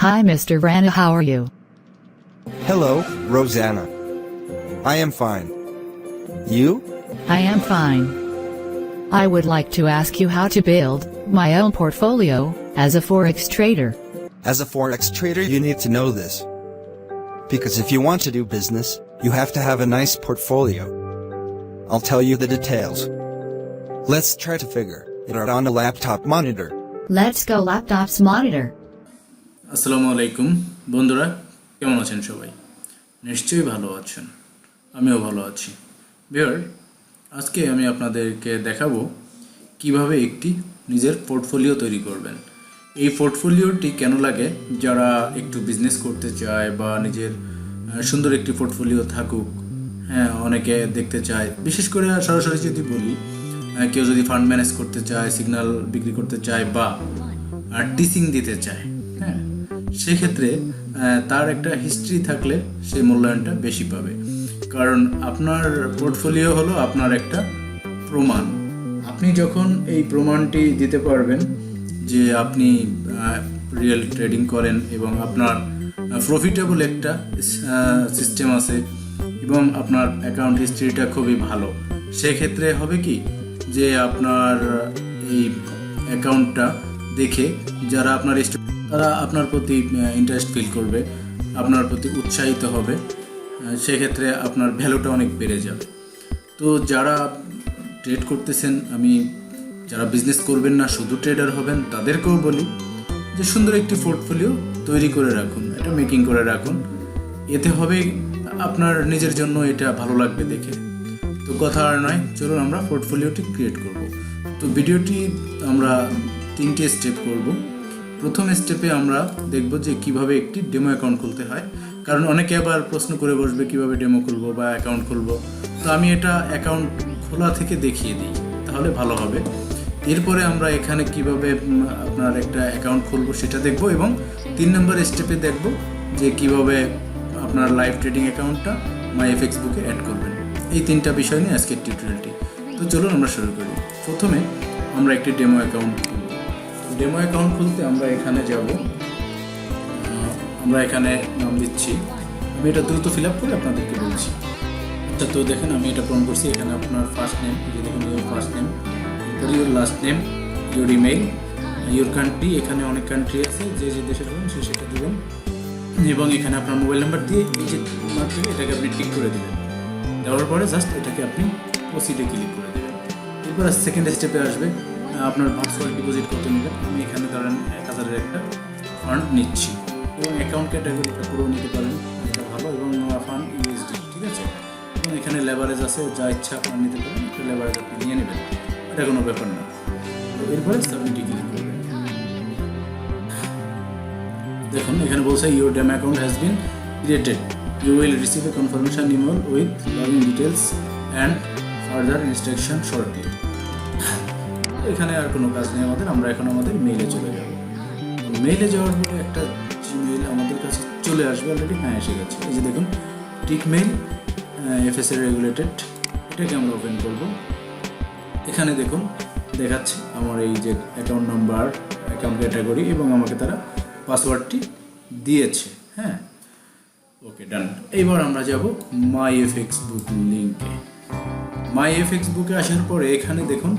Hi, Mr. Rana, how are you? Hello, Rosanna. I am fine. You? I am fine. I would like to ask you how to build my own portfolio as a Forex trader. As a Forex trader, you need to know this. Because if you want to do business, you have to have a nice portfolio. I'll tell you the details. Let's try to figure it out on a laptop monitor. Let's go laptop's monitor. আসসালামু আলাইকুম বন্ধুরা, কেমন আছেন সবাই? নিশ্চয়ই ভালো আছেন, আমিও ভালো আছি। ভিউয়ার, আজকে আমি আপনাদেরকে দেখাবো কিভাবে একটি নিজের পোর্টফোলিও তৈরি করবেন। এই পোর্টফোলিওটি কেন লাগে? যারা একটু বিজনেস করতে চায় বা নিজের সুন্দর একটি পোর্টফোলিও থাকুক, হ্যাঁ, অনেকে দেখতে চায়। বিশেষ করে সরাসরি যদি বলি, কেউ যদি ফান্ড ম্যানেজ করতে চায়, সিগন্যাল বিক্রি করতে চায় বা টিচিং দিতে চায়, হ্যাঁ, সেক্ষেত্রে তার একটা হিস্ট্রি থাকলে সেই মূল্যায়নটা বেশি পাবে। কারণ আপনার পোর্টফোলিও হলো আপনার একটা প্রমাণ। আপনি যখন এই প্রমাণটি দিতে পারবেন যে আপনি রিয়েল ট্রেডিং করেন এবং আপনার প্রফিটেবল একটা সিস্টেম আছে এবং আপনার অ্যাকাউন্ট হিস্ট্রিটা খুবই ভালো, সেক্ষেত্রে হবে কি যে আপনার এই অ্যাকাউন্টটা দেখে যারা আপনার তারা আপনার প্রতি ইন্টারেস্ট ফিল করবে, আপনার প্রতি উৎসাহিত হবে, সেক্ষেত্রে আপনার ভ্যালুটা অনেক বেড়ে যাবে। তো যারা ট্রেড করতেছেন, আমি যারা বিজনেস করবেন না, শুধু ট্রেডার হবেন, তাদেরকেও বলি যে সুন্দর একটি পোর্টফোলিও তৈরি করে রাখুন, এটা মেকিং করে রাখুন। এতে হবে আপনার নিজের জন্য এটা ভালো লাগবে দেখে। তো কথা আর নয়, চলুন আমরা পোর্টফোলিওটি ক্রিয়েট করব। তো ভিডিওটি আমরা 3টে স্টেপ করব। প্রথম স্টেপে আমরা দেখব যে কিভাবে একটি ডেমো অ্যাকাউন্ট খুলতে হয়, কারণ অনেকে আবার প্রশ্ন করে বসবে কিভাবে ডেমো খুলবো বা অ্যাকাউন্ট খুলবো। তো আমি এটা অ্যাকাউন্ট খোলা থেকে দেখিয়ে দিই, তাহলে ভালো হবে। এরপরে আমরা এখানে কিভাবে আপনার একটা অ্যাকাউন্ট খুলবো সেটা দেখব এবং 3 নম্বর স্টেপে দেখব যে কিভাবে আপনার লাইভ ট্রেডিং অ্যাকাউন্টটা মাইএফএক্সবুকে অ্যাড করবেন। এই 3টা বিষয় নিয়ে আজকের টিউটোরিয়ালটি। তো চলুন আমরা শুরু করি। প্রথমে আমরা একটি ডেমো অ্যাকাউন্ট খুলব। ডেমো অ্যাকাউন্ট খুলতে আমরা এখানে যাব, আমরা এখানে নাম দিচ্ছি। আমি এটা দ্রুত ফিল আপ করে আপনাদেরকে বলছি। আচ্ছা, তো দেখেন আমি এটা পূরণ করছি। এখানে আপনার ফার্স্ট নেম, এই যে দেখুন your first name, your last name, your email, your country, এখানে অনেক কান্ট্রি আছে, যে যে দেশে হবেন সে সেটা দেবেন এবং এখানে আপনার মোবাইল নাম্বার দিয়ে এই যে মাধ্যমে এটাকে আপনি টিক করে দেবেন। দেওয়ার পরে জাস্ট এটাকে আপনি প্রসিডে ক্লিক করে দেবেন। এরপর সেকেন্ড স্টেপে আসবে আপনার ভার্চুয়াল ডিপোজিট করতে নেবেন। আমি এখানে ধরেন 1000-এর একটা ফান্ড নিচ্ছি এবং অ্যাকাউন্ট ক্যাটাগরিটা পুরো নিতে পারেন, এটা ভালো, এবং ফান্ড ইউএসডি, ঠিক আছে। এবং এখানে লেভারেজ আছে, যা ইচ্ছা আপনার নিতে পারেন, একটা লেভারেজ আপনি নিয়ে নেবেন, এটা কোনো ব্যাপার না। তো এরপরে সাবমিটে ক্লিক করবেন। দেখুন এখানে বলছে your demo account has been created, you will receive a confirmation email with login details and further instruction shortly. এখানে আর কোনো কাজ নেই আমাদের, আমরা এখন আমাদের মেইলে চলে যাব। মেইলে যাওয়ার পরে একটা জিমেইল আমাদের কাছে চলে আসবে, অলরেডি হ্যাঁ এসে গেছে। এই যে দেখুন টিক মেইল এফএসএ রেগুলেটেড, এটাকে আমরা ওপেন করব। এখানে দেখুন দেখাচ্ছে আমার এই যে অ্যাকাউন্ট নাম্বার, অ্যাকাউন্ট ক্যাটাগরি এবং আমাকে তারা পাসওয়ার্ডটি দিয়েছে, হ্যাঁ, ওকে ডান। এইবার আমরা যাব মাইএফএক্সবুক লিঙ্কে। মাইএফএক্সবুকে আসার পরে এখানে দেখুন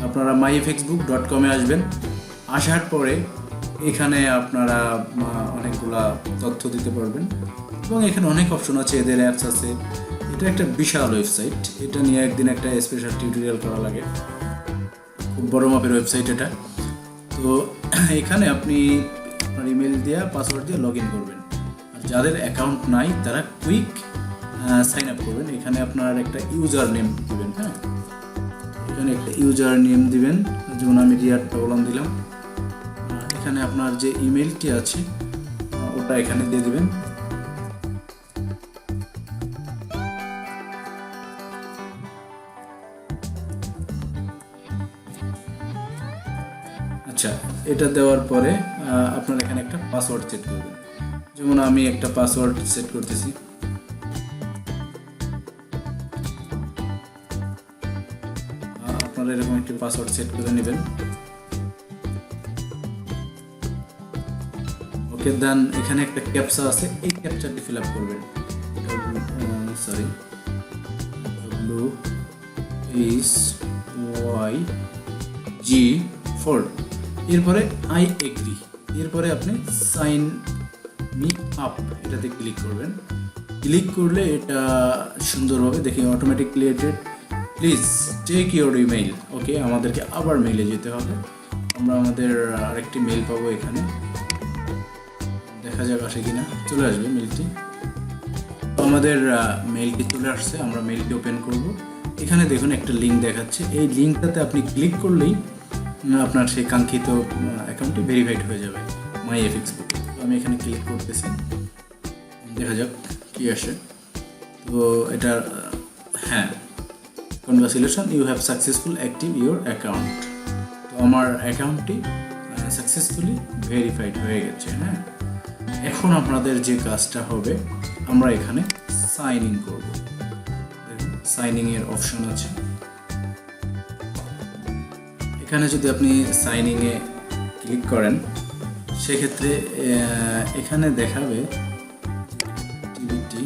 আপনারা myfxbook.com আসবেন। আসার পরে এখানে আপনারা অনেকগুলা তথ্য দিতে পারবেন এবং এখানে অনেক অপশন আছে, এদের অ্যাপস আছে। এটা একটা বিশাল ওয়েবসাইট, এটা নিয়ে একদিন একটা স্পেশাল টিউটোরিয়াল করা লাগে, খুব বড় মাপের ওয়েবসাইট এটা। তো এখানে আপনি আপনার ইমেল দিয়ে পাসওয়ার্ড দিয়ে লগ ইন করবেন, আর যাদের অ্যাকাউন্ট নাই তারা কুইক সাইন আপ করবেন। এখানে আপনার একটা ইউজার নেম দিবেন, হ্যাঁ, এখানে একটা ইউজার নেম দিবেন, যেমন আমি রিয়াদ দিলাম। এখানে আপনার যে ইমেলটি আছে ওটা এখানে দিয়ে দিবেন। আচ্ছা, এটা দেওয়ার পরে আপনার এখানে একটা পাসওয়ার্ড সেট করবেন, যেমন আমি একটা পাসওয়ার্ড সেট করতেছি। আপনারা এরকম একটি পাসওয়ার্ড সেট করে নেবেন। ওকে দেন এখানে একটা ক্যাপচা আছে, এই ক্যাপচাটি ফিল আপ করবেন। সরি, WHYG4, এরপরে আই এগ্রি, এরপরে আপনি সাইন মি আপ এটাতে ক্লিক করবেন। ক্লিক করলে এটা সুন্দরভাবে দেখি automatic created, please check your email. Okay, আমাদেরকে আবার মেইলে যেতে হবে, আমরা আমাদের আরেকটি মেইল পাবো এখানে, দেখা যাক আসে কিনা। চলে আসবে মেইলটি, তো আমাদের মেইলটি চলে আসছে, আমরা মেইলটি ওপেন করব। এখানে দেখুন একটা লিঙ্ক দেখাচ্ছে, এই লিঙ্কটাতে আপনি ক্লিক করলেই আপনার সেই কাঙ্ক্ষিত অ্যাকাউন্টটি ভেরিফাইড হয়ে যাবে Myfxbook। তো আমি এখানে ক্লিক করতেছি, দেখা যাক কি আসে। তো এটা হ্যাঁ, congratulation, you have successful active your account. তো আমার অ্যাকাউন্টটি সাকসেসফুলি ভেরিফাইড হয়ে গেছে। হ্যাঁ, এখন আপনাদের যে কাজটা হবে, আমরা এখানে সাইন ইন করব। দেখুন সাইনিং এর অপশন আছে এখানে, যদি আপনি সাইনিং এ ক্লিক করেন সেক্ষেত্রে এখানে দেখাবে অ্যাক্টিভিটি।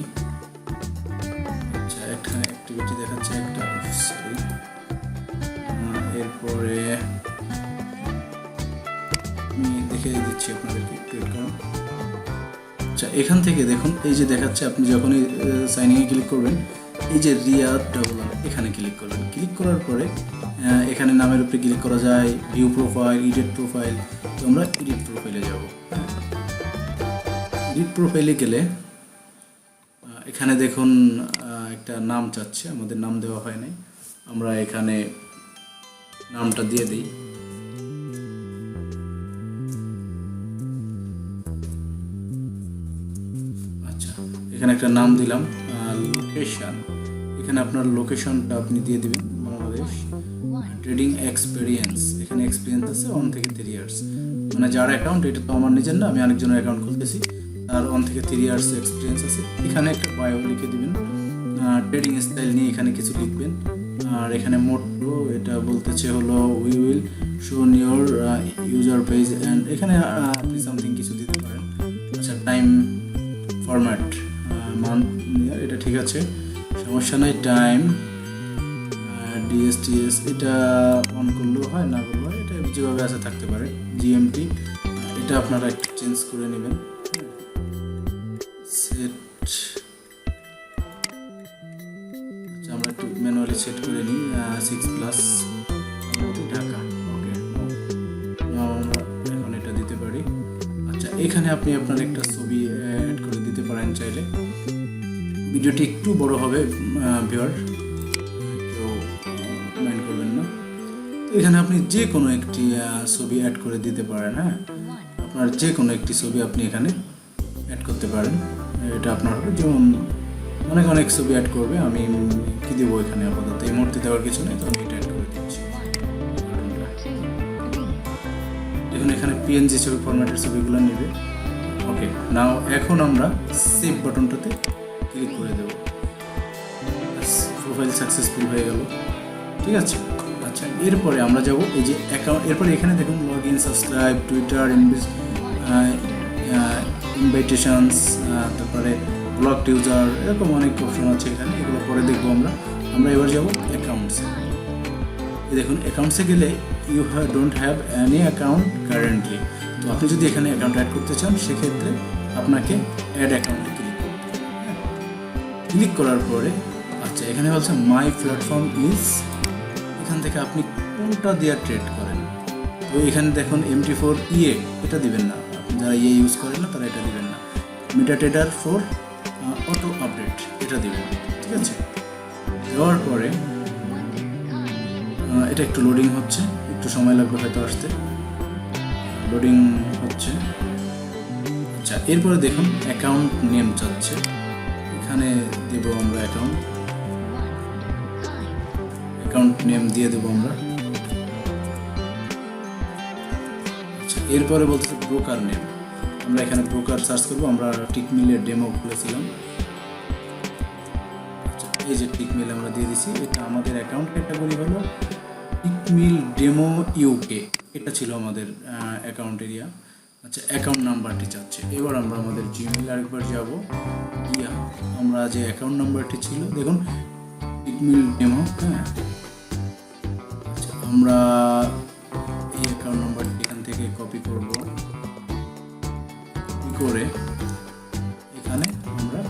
আচ্ছা, একটা অ্যাক্টিভিটি দেখাচ্ছে একটা, সরি। এরপরে আমি দেখে দিচ্ছি আপনাদেরকে একটু। আচ্ছা, এখান থেকে দেখুন এই যে দেখাচ্ছে, আপনি যখনই সাইনিংয়ে ক্লিক করবেন, এই যে রিয়াদ ডবলার এখানে ক্লিক করবেন। ক্লিক করার পরে এখানে নামের উপরে ক্লিক করা যায়, ভিউ প্রোফাইল, এডিট প্রোফাইল। তো আমরা এডিট প্রোফাইলে যাব। এডিট প্রোফাইলে গেলে এখানে দেখুন একটা নাম চাচ্ছে, আমাদের নাম দেওয়া হয় নাই, আমরা এখানে নামটা দিয়ে দিই। আচ্ছা, এখানে একটা নাম দিলাম। লোকেশন, এখানে আপনার লোকেশনটা আপনি দিয়ে দিবেন বাংলাদেশ। ট্রেডিং এক্সপিরিয়েন্স, এখানে এক্সপিরিয়েন্স আছে 1 থেকে 3 ইয়ার্স, মানে যার অ্যাকাউন্ট, এটা তো আমার নিজের না, আমি আরেকজনের অ্যাকাউন্ট খুলতেছি, তার 1 থেকে 3 ইয়ার্স এক্সপিরিয়েন্স আছে। এখানে একটা বায়ো লিখে দিবেন, ট্রেডিং স্টাইল নিয়ে এখানে কিছু লিখবেন। আর এখানে মোটো, এটা বলতেছে হলো we will show your user page, and এখানে আপনি সামথিং কিছু দিতে পারেন। আচ্ছা, টাইম ফরম্যাট মান্থ, এটা ঠিক আছে, সমস্যা নাই। টাইম ডিএসটিএস এটা অন করলেও হয়, না করলেও হয়, এটা যেভাবে আছে থাকতে পারে। জিএমটি এটা আপনারা একটু চেঞ্জ করে নেবেন। সেট, আচ্ছা আমরা একটু ম্যানুয়ালি সেট করে নিই। 6+ ঢাকা। ওকে, আমরা এখন এটা দিতে পারি। আচ্ছা, এখানে আপনি আপনার একটা ছবি অ্যাড করে দিতে পারেন চাইলে। ভিডিওটি একটু বড় হবে ভিউয়ার, কেউ মাইন্ড করবেন না। তো এখানে আপনি যে কোনো একটি ছবি অ্যাড করে দিতে পারেন। হ্যাঁ, আপনার যে কোনো একটি ছবি আপনি এখানে অ্যাড করতে পারেন, এটা আপনার হবে। যেমন অনেক ছবি অ্যাড করবে, আমি কি দেবো এখানে আপাতত, এই মুহূর্তে দেওয়ার কিছু নেই, তো আমি এটা অ্যাড করে দিচ্ছি। দেখুন এখানে পিএনজি ছবি ফরম্যাটের ছবিগুলো নেবে। ওকে, নাও এখন আমরা সেভ বাটনটাতে ক্লিক করে দেবো। প্রোফাইল সাকসেসফুল হয়ে গেল, ঠিক আছে। আচ্ছা, এরপরে আমরা যাব এই যে অ্যাকাউন্ট, এরপরে এখানে দেখুন log in, subscribe, Twitter, invitations, তারপরে ব্লকড ইউজার, এরকম অনেক অপশন আছে এখানে, এগুলো পরে দেখবো আমরা। এবার যাব অ্যাকাউন্টসে। দেখুন অ্যাকাউন্টসে গেলে you don't have any account currently. তো আপনি যদি এখানে অ্যাকাউন্ট অ্যাড করতে চান সেক্ষেত্রে আপনাকে অ্যাড অ্যাকাউন্টে ক্লিক করতে হবে। ক্লিক করার পরে আচ্ছা, এখানে বলছে মাই প্ল্যাটফর্ম ইজ, এখান থেকে আপনি কোনটা দিয়ে ট্রেড করেন। তো এখানে দেখুন MT4 ইয়ে, এটা দিবেন না, যারা ইয়ে ইউজ করেন না তারা এটা দিবেন না। মেটাট্রেডার ফর অটো আপডেট, এটা দিবেন, ঠিক আছে। দেওয়ার পরে এটা একটু লোডিং হচ্ছে, একটু সময় লাগবে হয়তো আসতে, লোডিং হচ্ছে। আচ্ছা, এরপরে দেখুন অ্যাকাউন্ট নেম চাচ্ছে, এখানে দেব আমরা অ্যাকাউন্ট নেম দিয়ে দেবো আমরা। আচ্ছা, এরপরে বলতে ব্রোকার নেম, আমরা এখানে ব্রোকার সার্চ করবো। আমরা টিকমিলের ডেমো খুলেছিলাম। আচ্ছা, এই যে টিকমিল আমরা দিয়ে দিছি, এটা আমাদের অ্যাকাউন্ট ক্যাটাগরি হলো টিকমিল ডেমো ইউকে, এটা ছিল আমাদের অ্যাকাউন্ট এরিয়া। আচ্ছা, অ্যাকাউন্ট নাম্বারটি চাচ্ছে। এবার আমরা আমাদের জিমেইল আরেকবার যাব, গিয়া আমরা যে অ্যাকাউন্ট নাম্বারটি ছিল দেখুন ইকমিল ডেমো, হ্যাঁ। আচ্ছা, আমরা এই অ্যাকাউন্ট নাম্বারটি এখান থেকে কপি করব, কপি করে এখানে আমরা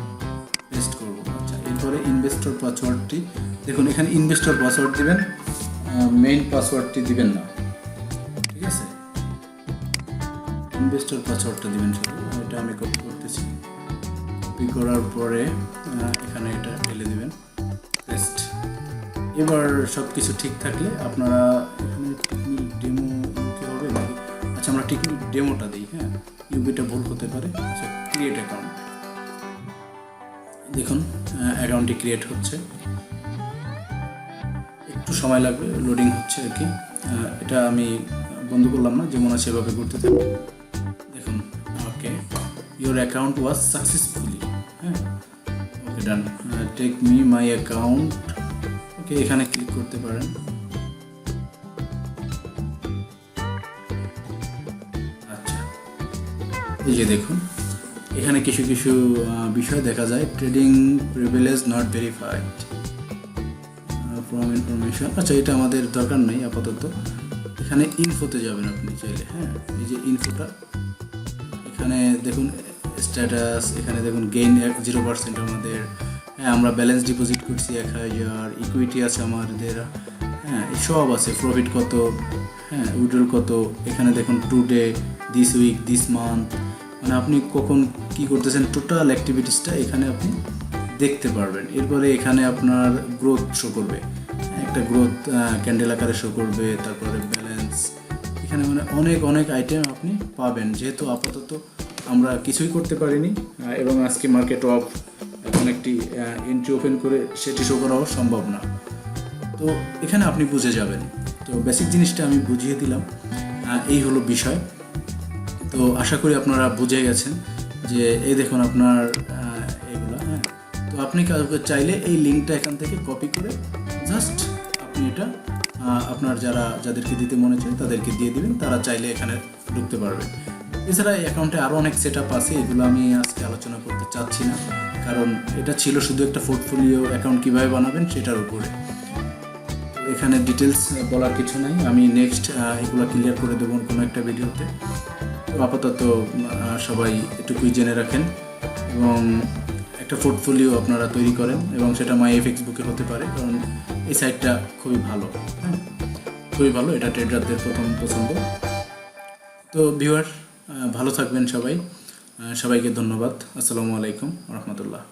পেস্ট করব। আচ্ছা, এরপরে ইনভেস্টর পাসওয়ার্ডটি দেখুন, এখানে ইনভেস্টর পাসওয়ার্ড দিবেন, মেইন পাসওয়ার্ডটি দিবেন না, ঠিক আছে। ইনভেস্টর পাসওয়ার্ডটা দিবেন শুধু। এটা আমি কপি করতেছি, কপি করার পরে এখানে এটা ঢেলে দিবেন, পেস্ট। এবার সব কিছু ঠিক থাকলে আপনারা এখানে টেকনিক ডেমো ইউকে হবে নাকি, আচ্ছা আমরা টেকনিক ডেমোটা দিই, হ্যাঁ, ইউবিটা ভুল হতে পারে। আচ্ছা, ক্রিয়েট অ্যাকাউন্ট, দেখুন অ্যাকাউন্টটি ক্রিয়েট হচ্ছে, একটু সময় লাগবে, লোডিং হচ্ছে আর কি। এটা আমি বন্ধ করলাম না, যেমন আছে সেভাবে করতে থাকবো। দেখুন, ওকে, ইউর অ্যাকাউন্ট ওয়াজ সাকসেসফুলি, হ্যাঁ, ওকে ডান, টেক মি মাই অ্যাকাউন্ট, ওকে, এখানে ক্লিক করতে পারেন। আচ্ছা, এই যে দেখুন এখানে কিছু কিছু বিষয় দেখা যায়, trading privilege not verified from information. আচ্ছা, এটা আমাদের দরকার নেই আপাতত। এখানে ইনফোতে যাবেন আপনি চাইলে, হ্যাঁ, এই যে ইনফোটা, এখানে দেখুন স্ট্যাটাস, এখানে দেখুন গেইন 0% আমাদের, হ্যাঁ, আমরা ব্যালেন্স ডিপোজিট করছি 1000, ইকুইটি আছে আমাদের, হ্যাঁ, সব আছে, প্রফিট কত, হ্যাঁ, উইথড্রল কত, এখানে দেখুন today, this week, this month, মানে আপনি কখন কি করতেছেন টোটাল অ্যাক্টিভিটিসটা এখানে আপনি দেখতে পারবেন। এরপরে এখানে আপনার গ্রোথ শো করবে, একটা গ্রোথ ক্যান্ডেল আকারে শো করবে, তারপরে ব্যালেন্স, এখানে মানে অনেক অনেক আইটেম আপনি পাবেন। যেহেতু আপাতত আমরা কিছুই করতে পারিনি এবং আজকে মার্কেট অফ, এখন একটি এন্ট্রি ওপেন করে সেটি শো করাও সম্ভব না, তো এখানে আপনি বুঝে যাবেন। তো বেসিক জিনিসটা আমি বুঝিয়ে দিলাম, এই হলো বিষয়। তো আশা করি আপনারা বুঝে গেছেন যে এই দেখুন আপনার এগুলো, হ্যাঁ। তো আপনি কাউকে চাইলে এই লিঙ্কটা এখান থেকে কপি করে জাস্ট আপনি এটা আপনার যাদেরকে দিতে মনে চায় তাদেরকে দিয়ে দিবেন, তারা চাইলে এখানে ঢুকতে পারবে। এছাড়া এই অ্যাকাউন্টে আরও অনেক সেট আপ আছে, এগুলো আমি আজকে আলোচনা করতে চাচ্ছি না, কারণ এটা ছিল শুধু একটা পোর্টফোলিও অ্যাকাউন্ট কীভাবে বানাবেন সেটার উপরে। এখানে ডিটেলস বলার কিছু নাই, আমি নেক্সট এগুলো ক্লিয়ার করে দেবো কোনো একটা ভিডিওতে। তো আপাতত সবাই এটুকুই জেনে রাখেন এবং একটা পোর্টফোলিও আপনারা তৈরি করেন, এবং সেটা মাইফএক্সবুকে হতে পারে, কারণ এই সাইটটা খুবই ভালো, হ্যাঁ, খুবই ভালো, এটা ট্রেডারদের প্রথম পছন্দ। তো ভিউয়ার, ভালো থাকবেন সবাই, সবাইকে ধন্যবাদ। আসসালামু আলাইকুম রহমতুল্লাহ।